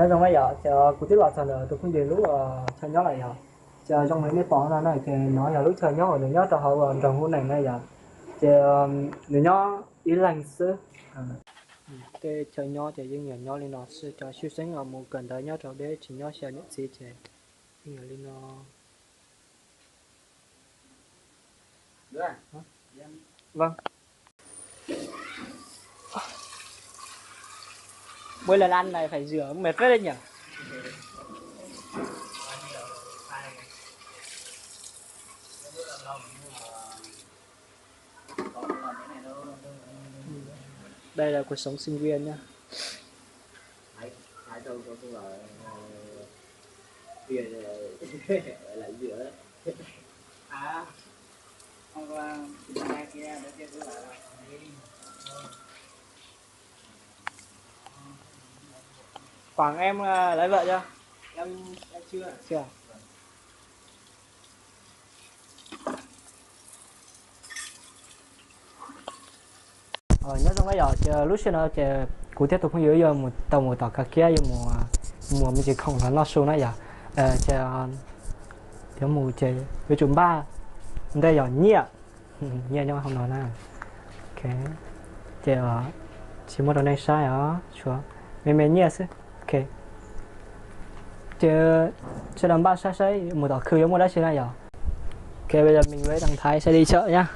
nhớ trong mấy giờ chờ cụ tiếp vào sân rồi tôi cũng về lúc chơi nhớ lại giờ chờ trong mấy bỏ ra này thì nó giờ lúc chơi nhớ rồi nhớ cho họ vào trong hôm này này giờ chờ nhớ ý lành sư cái chơi nhớ thì những người nhớ lên nó sẽ cho siêu sinh ở một gần tới nhớ cho bé chỉ nhớ chơi nhất gì chơi những người lên nó vâng mỗi lần ăn này phải rửa mệt rất đấy nhỉ. Đây là cuộc sống sinh viên nhá. Khoảng em lấy vợ chưa? Em chưa. Chưa. Nhớ trong cái giờ lúc xưa nó chờ cụ tiếp tục không giữ giờ một tàu cả kia giờ mùa mình chỉ không là nó xuống nó giờ chờ thiếu mùa chờ với chúng ba đây giờ nhẹ nhẹ nhưng mà không nói nào. Ok chờ chỉ một đầu này sai đó chúa mình nhẹ chứ. Ok chờ sẽ làm ba sai một tàu khơi giống một đó xưa này giờ. Ok bây giờ mình với thằng Thái sẽ đi chợ nhá.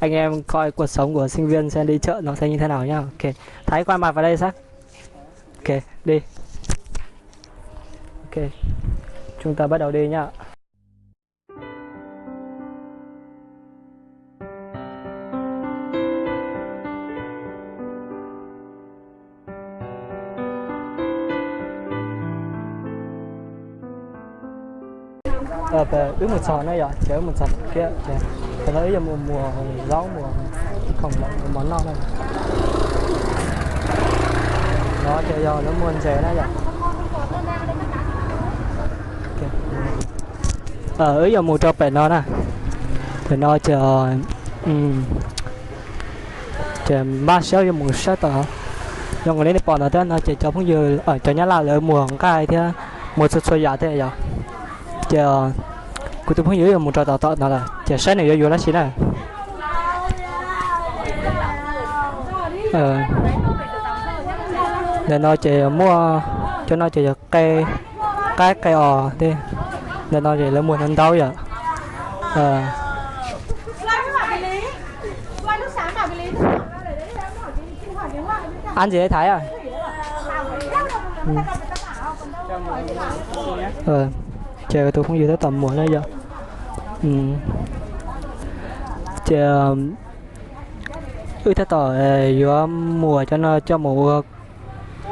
Anh em coi cuộc sống của sinh viên xem đi chợ nó sẽ như thế nào nhá. Ok Thái quay mặt vào đây sắc. Ok đi. Ok chúng ta bắt đầu đi nhá. Ướp một sòn này rồi, chở một sòn kia. Tôi thấy giờ mùa rau mùa không là món ngon này. Đó chờ giờ nó muôn rẻ đó rồi. Ở giờ mùa cho bể nó nè. Thì nó chờ chờ 3 sáu giờ mùa sáu tờ. Nhưng mà đến bọn nó nó chỉ cho phong giờ ở cho nhà là ở mùa cái thì mùa sốt giá thế giờ. Chờ cụ tôi phong giờ mùa trò tờ nó là chờ sáng này vô nó xí này. Để nó chỉ mua cho nó chỉ cây ò đi để nó chỉ là mua ăn đâu vậy. Ăn gì đấy Thái à? Chờ tôi không gì tới tầm mùa này giờ. Chờ thế tỏ vừa mùa cho nó cho mùa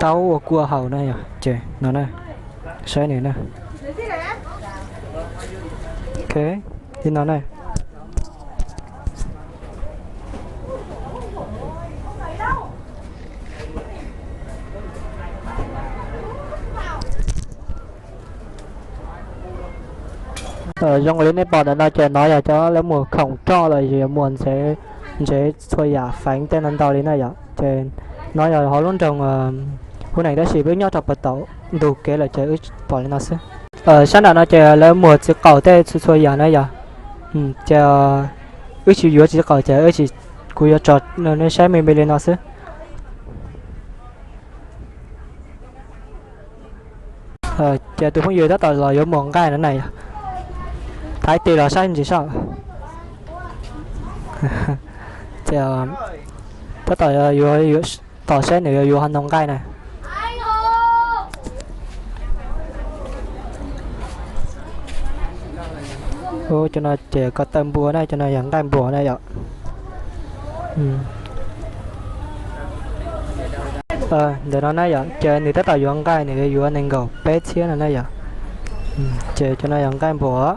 tàu cua hầu này à trời nó này xoay này nè. Ok thì nó này trong cái này bọn nó chơi nói là cho lấy mùa không cho là gì muộn sẽ thôi giả phánh tên ăn tàu đến này vậy trên nói là họ luôn trồng hôm nay đã chỉ với nhau tập bật tàu đủ kế là chơi bỏ lên nó xí. Sáng nào nó chơi lấy mùa chỉ cầu tê thôi giả này vậy. Chờ ước chỉ vừa chỉ cầu chơi ước chỉ cùi trọt nên sẽ mình lên nó xí. Chờ tôi không vừa đó tàu là vô mòn cái nữa này. Thái tì là sao gì sao? Chờ tất tỏi vừa tỏi xe này vừa hành động cái này. Cho nó chỉ có tầm bùa này cho nó dẫn tầm bùa này vậy. Để nó nói vậy chờ người tất tỏi vừa cái này vừa anh gầu bé xíu này vậy. Chờ cho nó dẫn cái bùa.